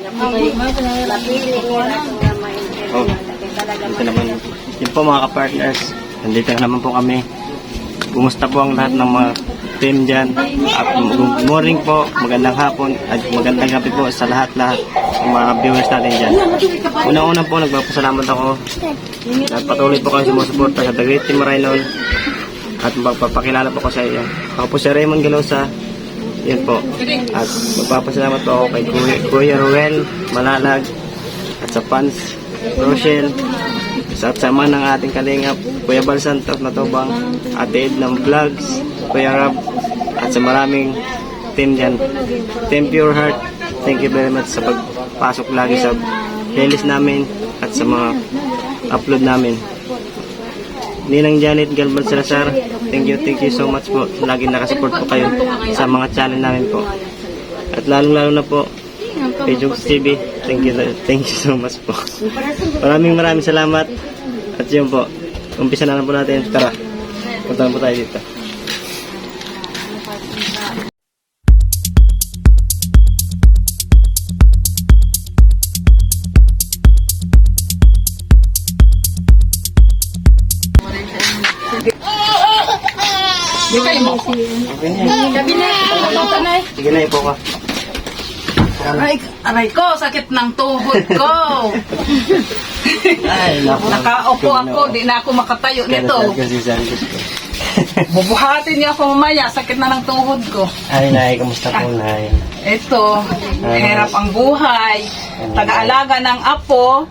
Oh, ito naman. Yun po mga ka-partners. Nandito na naman po kami. Kumusta po ang lahat ng mga team dyan? At good morning po, magandang hapon, at magandang gabi po sa lahat-lahat ng mga viewers natin dyan. Unang-una po, nagpapasalamat ako. At patuloy po kayo sumusuporta sa The Great Team Raynon. At magpapakilala po ko sa iyo. Ako po si Raymond Galosa. Yan po. At magpapasalamat po ako kay Kuya Ruel Malalag at sa fans Rochelle, sa sama ng ating kalingap Kuya Bal Santos Matubang, Ate Ed ng Vlogs, Kuya Rab, at sa maraming team dyan, Team Pure Heart. Thank you very much sa pagpasok lagi sa playlist namin at sa mga upload namin. Ninang Janet Galban Salazar, thank you so much po. Lagi nakasupport po kayo sa mga channel namin po. At lalong-lalo na po kay Jokes TV, thank you so much po. Maraming salamat. At yun po, umpisa na lang po natin. Tara, punta na po tayo dito. Sige na, ipo ka. Aray ko, sakit ng tuhod ko. Ay, Nakaupo ako, di na ako makatayo nito. Bubuhatin niya ako mamaya, sakit na ng tuhod ko. Ay, Nay, kamusta po, Nay? Ito, hirap ang buhay. Taga-alaga ng apo.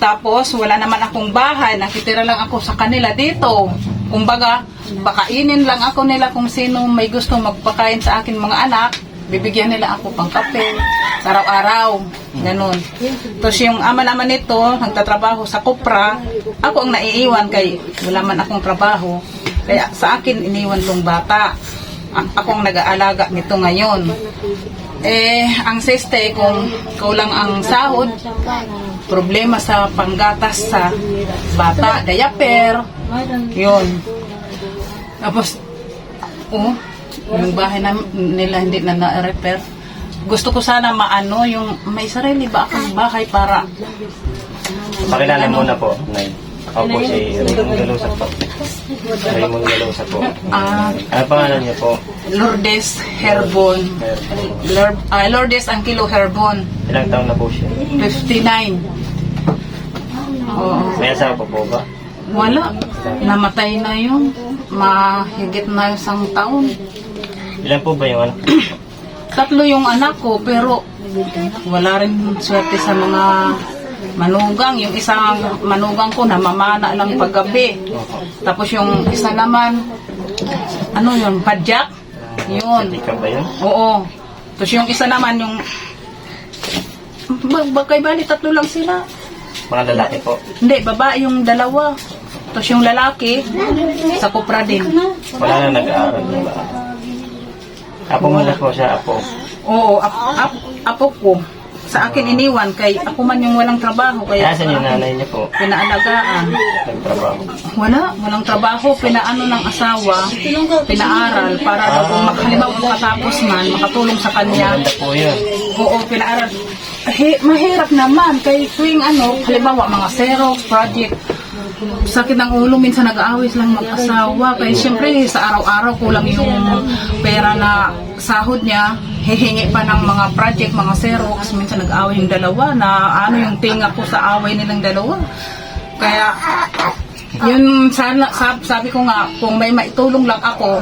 Tapos, wala naman akong bahay. Nakitira lang ako sa kanila dito. Kumbaga, pakainin lang ako nila kung sino may gusto magpakain sa akin mga anak. Bibigyan nila ako pang kape, araw-araw, ganun. Tapos yung ama naman nito, nagtatrabaho sa Kupra, ako ang naiiwan kay wala man akong trabaho. Kaya sa akin, iniwan tong bata. Ako ang nag-aalaga nito ngayon. Ang siste, kung kulang ang sahod, problema sa panggatas sa bata, diaper, yun. Tapos, yung bahay nila hindi na na-repair. Gusto ko sana maano, yung may sarili ba akong bahay para... Pakilala muna po, Nay. Ako po si Raymond Galosa po. Raymond Galosa po. Ano pangalan niyo po? Lourdes Herbon. Lourdes Angkilo Herbon. Ilang taon na po siya? 59. Oo. May asawa po ba? Wala. Namatay na yun. Mahigit na 1 taon. Ilan po ba yung anak? 3 yung anak ko, pero wala rin swerte sa mga manugang. Yung isang manugang ko, namamana lang paggabi. Tapos yung isa naman, padyak? Yun. Hindi ka ba yun? Oo. Tapos yung isa naman, yung... Bagay bali, 3 lang sila. Mga lalaki po? Hindi, babae yung 2. Tapos yung lalaki, sa Kupra din. Wala na nag-aaral, diba? Apo mo na po siya, apo. Oo, apo ko. Sa akin iniwan, kay ako man yung walang trabaho. Kaya Asan yung nanay niya po? Pinaalagaan. Nagtrabaho. Walang trabaho. Pinaano ng asawa, pinaaral para daw kung halimbawa makatapos man, makatulong sa kanya. Maganda po yun. Oo, pinaaral. Mahirap naman, kay tuwing halimbawa mga Xerox, project, sakit ng ulo, minsan nag-aaway lang mag-asawa. Kaya siyempre sa araw-araw kulang yung pera na sahod niya, hihingi pa ng mga project, mga Xerox. Minsan nag-aaway yung 2 na yung tinga ko sa away nilang 2. Kaya yun sana, sabi ko nga, kung may maitulong lang ako,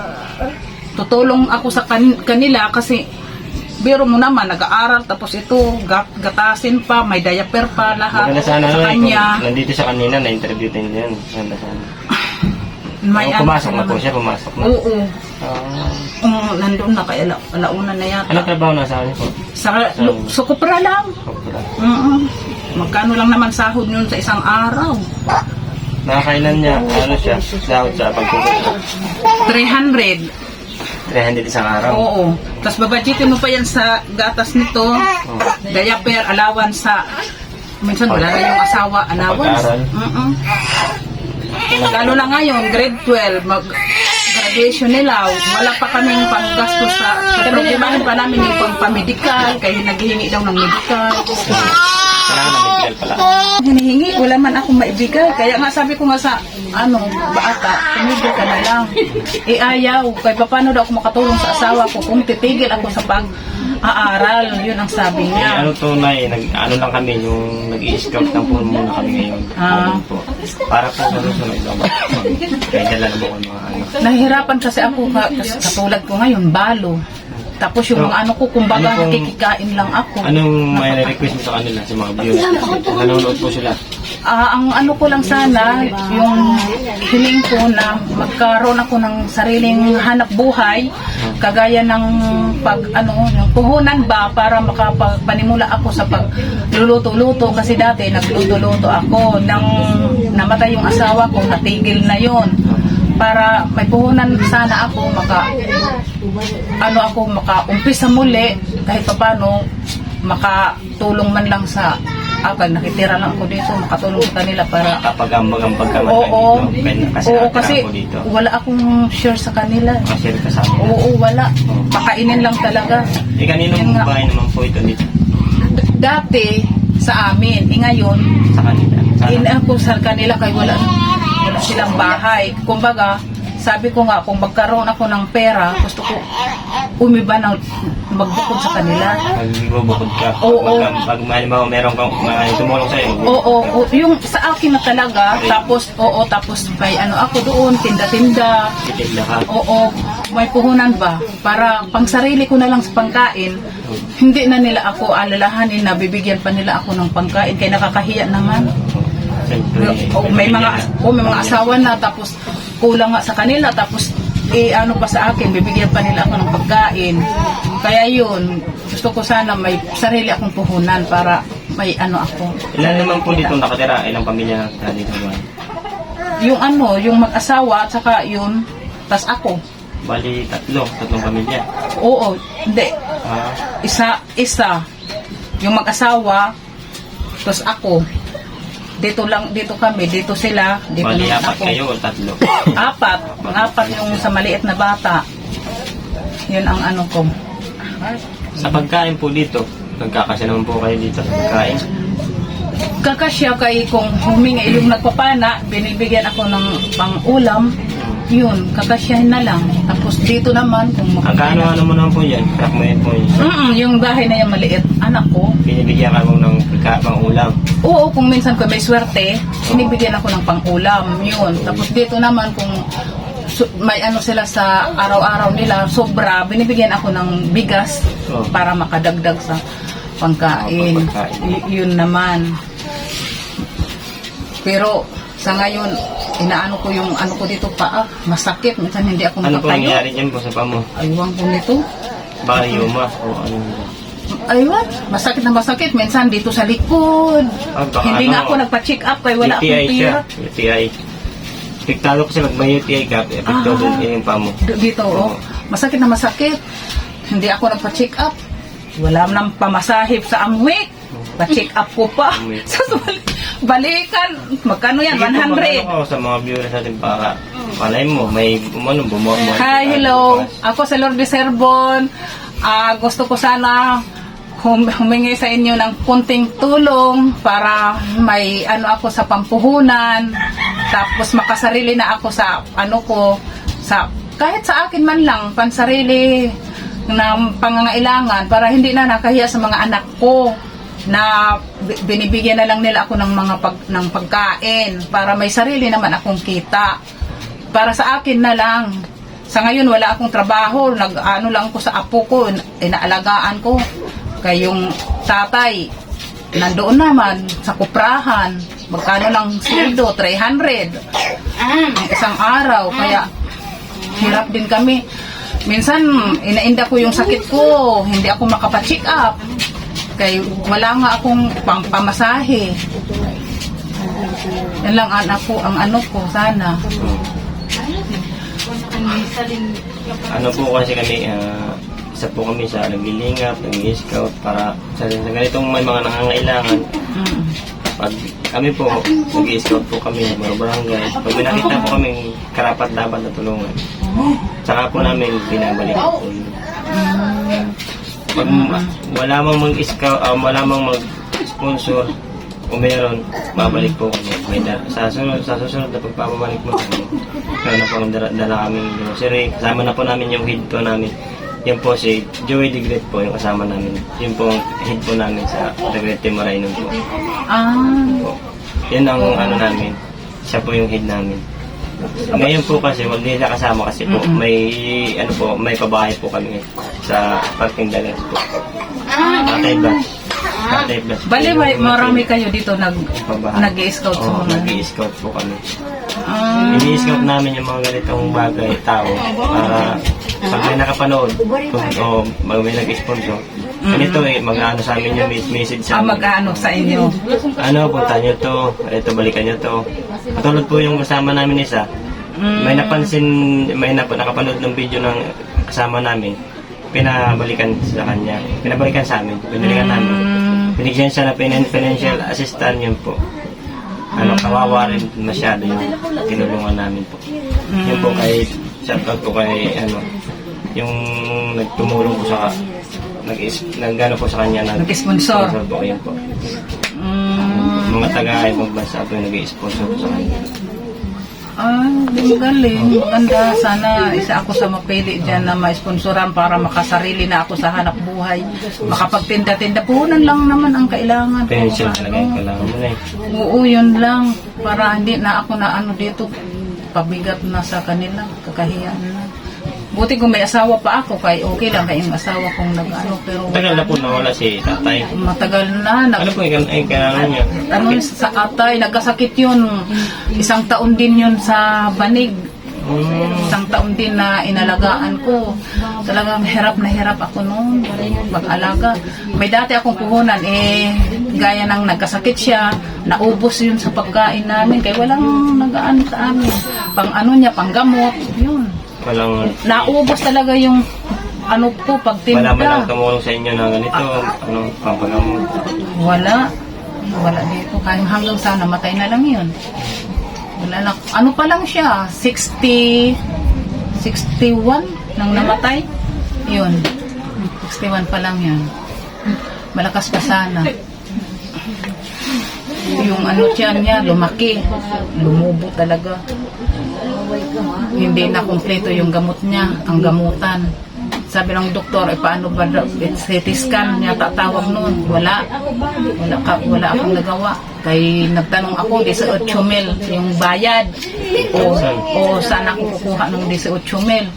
tutulong ako sa kanila kasi biro mo naman, nag-aaral, tapos ito, gatasin pa, may diaper pa, lahat Maganda sana sa kanya. Kung nandito siya kanina, na-interview din yan. Maganda sana. Pumasok na po siya, pumasok na. Oo. Nandun na, kaya alauna na yata. Anong trabaho na sa kanya po? Sa Kupra lang. Kopra. Magkano lang naman sahod yun sa isang araw? Nakakailan niya, siya, sahod sa pagkukuha? 300. 300 isang araw? Oo. Tapos babadgetin mo pa yan sa gatas nito, diaper, allowance sa... Minsan wala na yung asawa, allowance. Lalo na ngayon, grade 12, graduation nila, wala pa kaming panggastos sa problemahin pa namin yung pang-medical, kaya naghihingi daw ng medical. Kailangan na medical pala. Hinihingi, wala man akong maibigay. Kaya nga sabi ko nga sa, bata, tumigil ka na lang. Ayaw, kaya paano daw ako makatulong sa asawa ko kung titigil ako sa pag-aaral. Yun ang sabi niya. Ano to na ano lang kami, yung nag-i-scout lang po muna kami ngayon. Ah. Po. Para po sa susunod lang. Kaya dala na po ko mga ano. Nahihirapan kasi ako, katulad ko ngayon, balo. Tapos yung mga ko, kumbaga Ano pong- nakikikain lang ako. Anong may request mo sa kanila, sa mga viewers? Nanonood po sila. Ang ko lang sana, yung hiling ko na magkaroon ako ng sariling hanap buhay, kagaya ng yung puhunan ba para makapagpanimula ako sa pagluluto-luto kasi dati nagluto-luto ako nang namatay yung asawa ko, natigil na yon. Para may puhunan sana ako makaumpisa muli kahit paano makatulong man lang sa akin, nakitira lang ako dito, makatulong sa kanila para Kapag-ambag-ambag ka man Oo, dito. oo, kasi ako dito. wala akong share sa kanila. Share ka sa amin. Oo, wala. Makainin lang talaga. Kaninong Yun nga. bahay naman po ito dito? Dati sa amin, ngayon, Sa kanila. ako sa kanila kay wala silang bahay. Kumbaga, sabi ko nga, kung magkaroon ako ng pera, gusto ko umiba ng magbukod sa kanila. Magbubukod ka. Oo. Pag halimbawa meron kang tumulong sa'yo. Oo, yung sa akin na talaga, tapos may ako doon, tinda-tinda. Titigla ka. Oo, may puhunan ba? Para pang sarili ko na lang sa pangkain, hindi na nila ako alalahanin na bibigyan pa nila ako ng pangkain, kaya nakakahiya naman. Siyempre. May mga asawa na, tapos kulang nga sa kanila, tapos pa sa akin, bibigyan pa nila ako ng pagkain. Kaya yun, gusto ko sana may sarili akong puhunan para may ako. Ilan naman po dito nakatira? Ilang pamilya na dito ba? Yung mag-asawa, at saka yun, tas ako. Bali, tatlong pamilya. Oo, hindi. Ah, Isa. Yung mag-asawa, tas ako. Dito kami, dito sila, dito bali, naman apat ako. kayo o tatlo? Apat yung sa maliit na bata. Yun ang ko. Sa pagkain po dito, nagkakasya naman po kayo dito sa pagkain. Kakasya kay kung humingi yung nagpapana, binibigyan ako ng pang-ulam, yun, kakasyahin na lang. Tapos dito naman, kung Ang kaano mo naman po yan? Crack mo yan po yun. yung bahay na yung maliit, anak ko. Binibigyan ka mo ng pang-ulam. Oo, kung minsan ko may swerte, binibigyan ako ng pang-ulam, yun. Tapos dito naman, kung may sila sa araw-araw nila, sobra, binibigyan ako ng bigas Oh. para makadagdag sa pangkain. Yun naman. Pero sa ngayon, inaano ko yung ko dito masakit. Minsan hindi ako Ano po makatayo. nangyari dyan po sa pamo? Aywan ko nito. Baka yuma o ano? Aywan, masakit na masakit. Minsan dito sa likod. Baka Hindi nga ako nagpa-check up kaya wala akong UTI siya. tira. UTI. Piktado kasi may UTI ka, epekto doon yung pamo. Dito, masakit na masakit. Hindi ako nagpa-check up. Wala nang pamasahib sa amwik. Pa-check up ko pa. Amwik. Sa balikan. Magkano yan? Sige po, 100. magano ko sa mga viewers natin para palay mo, may bumuha. Hi, hello. Ako si Lourdes Serbon. Gusto ko sana humingi sa inyo ng kunting tulong para may ako sa pampuhunan. Tapos makasarili na ako sa kahit sa akin man lang, pansarili na pangangailangan para hindi na nakahiya sa mga anak ko na binibigyan na lang nila ako ng pagkain para may sarili naman akong kita. Para sa akin na lang. Sa ngayon wala akong trabaho, lang ko sa apo ko, inaalagaan ko. Kaya yung tatay, nandoon naman sa kuprahan, magkano lang sweldo, 300 isang araw, kaya hirap din kami. Minsan, inainda ko yung sakit ko, hindi ako makapa-check up. Kaya wala nga akong pamasahe. Yan lang ang ko sana. Ano po kasi kami, isa po kami sa naglilingap, nag-i-scout para sa ganitong may mga nangangailangan. Pag kami po, nag-i-scout po kami sa mga barangay. Pag nakita po kami karapat dapat na tulungan, Saka po namin binabalik. Pag wala mang mag-sponsor, kung meron, babalik po kami. Sa susunod na pagpapabalik mo kami. Kaya na po dala kaming grocery. Kasama na po namin yung head po namin. Yan po si Joey Digret po yung kasama namin. Yun po ang head po namin sa Regrete Marainon po. Po. Yan ang ano namin. Siya po yung head namin. Ngayon po kasi wag din siya kasama kasi po may pabahay po kami sa parking dagat po. Patay Blas. Bali, marami kayo dito nag-i-scout sa mga. Nag-i-scout po kami. Ini-scout namin yung mga ganitong bagay, tao, para pag may nakapanood, o may nag-sponsor, ganito mag-ano sa amin yung message sa amin. Mag-ano sa inyo. Punta nyo to, ito, balikan nyo to. Katulad po yung kasama namin isa, may nakapanood ng video ng kasama namin, pinabalikan sa amin, binalikan namin. Binigyan siya na financial assistant, yun po. Kawawa rin masyado yung tinulungan namin po. Yun po kay, shoutout po kay, yung nagtumulong po sa, nag-ano po sa kanya, nag-sponsor po, yun po. Mga taga-ibang bansa po yung nag-sponsor po sa kanya. Galing. Maganda. Sana isa ako sa mapili dyan na ma-sponsoran para makasarili na ako sa hanap buhay. Makapagtinda-tinda. Puhunan lang naman ang kailangan. Pension talaga yung kailangan mo na eh. Oo, yun lang. Para hindi na ako na dito. Pabigat na sa kanila. Kakahiyaan na. Buti kung may asawa pa ako, kay okay lang kay yung asawa kong nag-ano. Pero tagal na po nawala si tatay. matagal na. Ano po yung kailangan niya? Sa atay, nagkasakit yun. 1 taon din yun sa banig. 1 taon din na inalagaan ko. Talagang hirap na hirap ako noon mag-alaga. May dati akong puhunan, gaya ng nagkasakit siya, naubos yun sa pagkain namin. Kaya walang nag-ano sa amin. Panggamot, yun. Naubos talaga yung pagtinda. Wala man lang tumulong sa inyo na ganito, pampagamot. Wala dito. Kaya hanggang sa namatay na lang yun. Wala na. Pa lang siya? 61 nang namatay? Yun. 61 pa lang yan. Malakas pa sana. Yung niya, lumaki. Lumubo talaga. Hindi na kumpleto yung gamot niya, ang gamutan. Sabi ng doktor, paano ba CT scan niya tatawag noon? Wala akong nagawa. Kaya nagtanong ako, 18,000 yung bayad. O saan ako kukuha ng 18,000?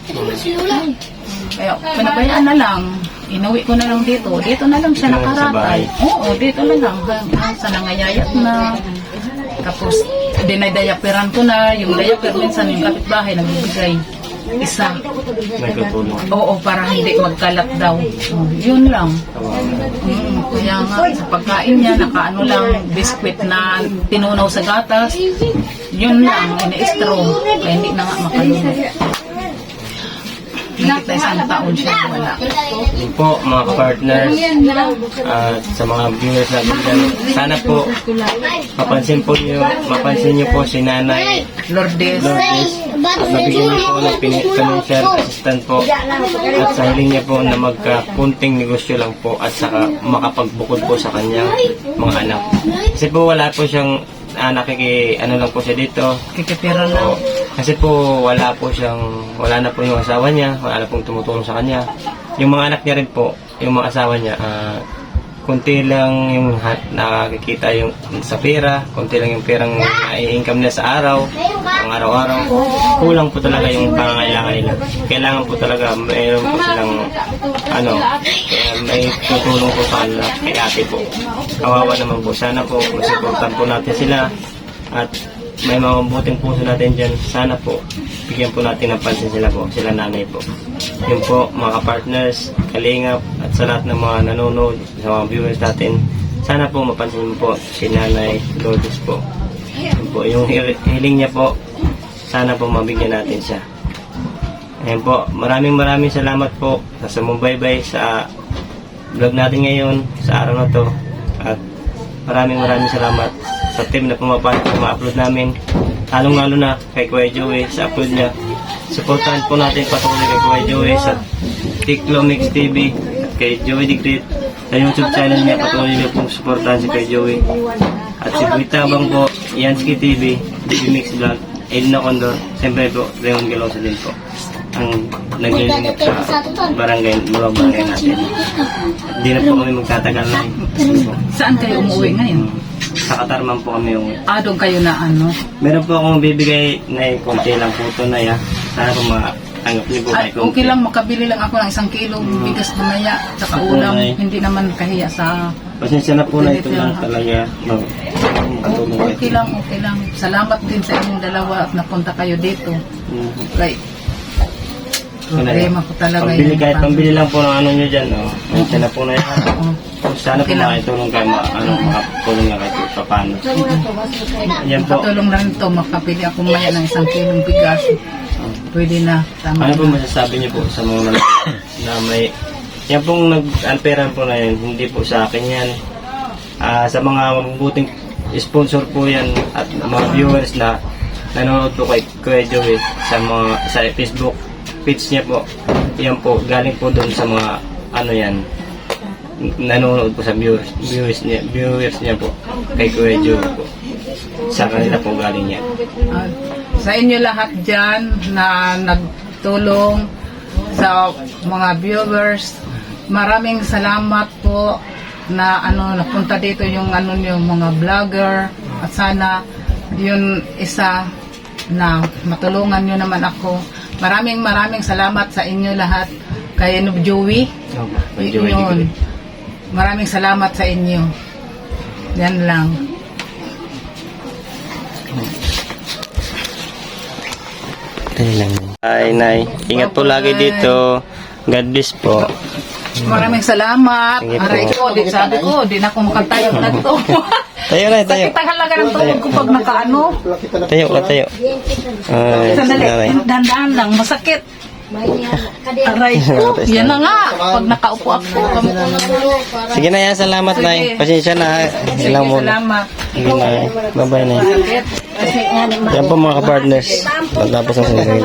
Kaya pinabayaan na lang. Inuwi ko na lang dito. Dito na lang siya nakaratay. Oo, dito na lang. Sa nangayayat na. Tapos, dinay-dayaperan ko na. Yung dayaper, minsan yung kapitbahay nagbibigay. Isa. Nagtutulong. Oo, para hindi magkalat daw. Yun lang. Kaya nga, sa pagkain niya, nakaano lang, biskwit na tinunaw sa gatas. Yun lang, ini-straw. Kaya hindi na nga makalunod. Nakita 1 taon siya, wala. Yun po, mga partners, sa mga viewers natin dyan, sana po, mapansin niyo po si Nanay Lourdes. At mabigyan niyo po ng financial assistant po. At sa hiling niya po na magkakunting negosyo lang po at saka makapagbukod po sa kanyang mga anak. Kasi po wala po siyang lang po siya dito. Kikipira lang. Kasi po wala na po yung asawa niya, wala na pong tumutulong sa kanya. Yung mga anak niya rin po, yung mga asawa niya, kunti lang yung nakikita yung sa pera, kunti lang yung perang i-income nila sa araw, ang araw-araw. Kulang po talaga yung pangangailangan nila. Kailangan po talaga, mayroon po silang, may tutulong po sa kanila, kay ate po. Kawawa naman po. Sana po, masuportan po natin sila at may mabuting puso natin dyan. Sana po, bigyan po natin ng pansin sila po, sila nanay po. Yun po, mga partners, kalingap, at sa lahat ng mga nanonood, sa mga viewers natin, sana po mapansin mo po si Nanay Lourdes po. Yun po, yung hiling niya po, sana po mabigyan natin siya. Ayan po, maraming salamat po sa sumubaybay sa vlog natin ngayon, sa araw na to. At maraming salamat sa team na pumapasok sa mga upload namin. Lalong-lalo na kay Kuya Joey sa upload niya. supportahan po natin patuloy kay Kuya Joey sa Tiklo Mix TV, kay Joey Dicrit, sa YouTube channel niya, patuloy niyo pong supportahan si Kuya Joey. At si Buitabang po, Yansky TV, DB Mix Vlog, Edna Condor, siyempre po, Rayon Galosa din po. Ang naglilinig sa barangay, mga barangay natin. Hindi na po kami magtatagal na. Saan kayo umuwi ngayon? Sa Katarman po kami yung... Doon kayo na ano? Meron po akong bibigay na konti lang po ito na ya. Sana po matanggap niyo po Ay, okay lang, makabili lang ako ng 1 kilong bigas mamaya, tsaka ulam. Hindi naman kahiya sa... Pasensya na po na ito lang talaga. Katulong ko Okay lang, okay lang. Salamat din sa inyong dalawa at napunta kayo dito. Like, problema ko talaga Pambili, yun. kahit pambili lang po ng ano nyo dyan. Pasensya na po na yan. Sana po Okay lang. makitulong kayo, makatulong nga kayo pa paano. Yan po. Katulong na rin ito, makapili ako maya ng 1 kilong bigas. Pwede na, tama Ano po na. masasabi niyo po sa mga na may... Yan pong nag-alperan po na yan, hindi po sa akin yan. Sa mga mabuting sponsor po yan at mga viewers na nanonood po kay Kuya Joey sa Facebook page niya po. Yan po, galing po doon sa mga ano yan, nanonood po sa viewers niya po kay Kuya Joey po. Sa kanila po galing niya. Sa inyo lahat dyan na nagtulong sa mga viewers, maraming salamat po na napunta dito yung mga vlogger at sana yun isa na matulungan nyo naman ako. Maraming salamat sa inyo lahat kay Joey. Kay Joey Yun. Maraming salamat sa inyo. Yan lang. Ay, Nay. Ingat po lagi dito. God bless po. Maraming salamat. Sige po. Aray ko, sabi ko, di na ako makatayo na to. Tayo na, tayo. Sakit ang halaga ng tuhod ko pag nakaano. Tayo ka, tayo. Ay, Sandali, nanay. dandan lang, masakit. Aray ko, yan na nga. Pag nakaupo ako. Sige na yan, salamat, Nay. Pasensya na. Sige, Ilang muna. salamat. Sige, Nay. Bye-bye, Nay. Sakit. Kasi Yan po mga ka-partners. Pagtapos ng sinigil.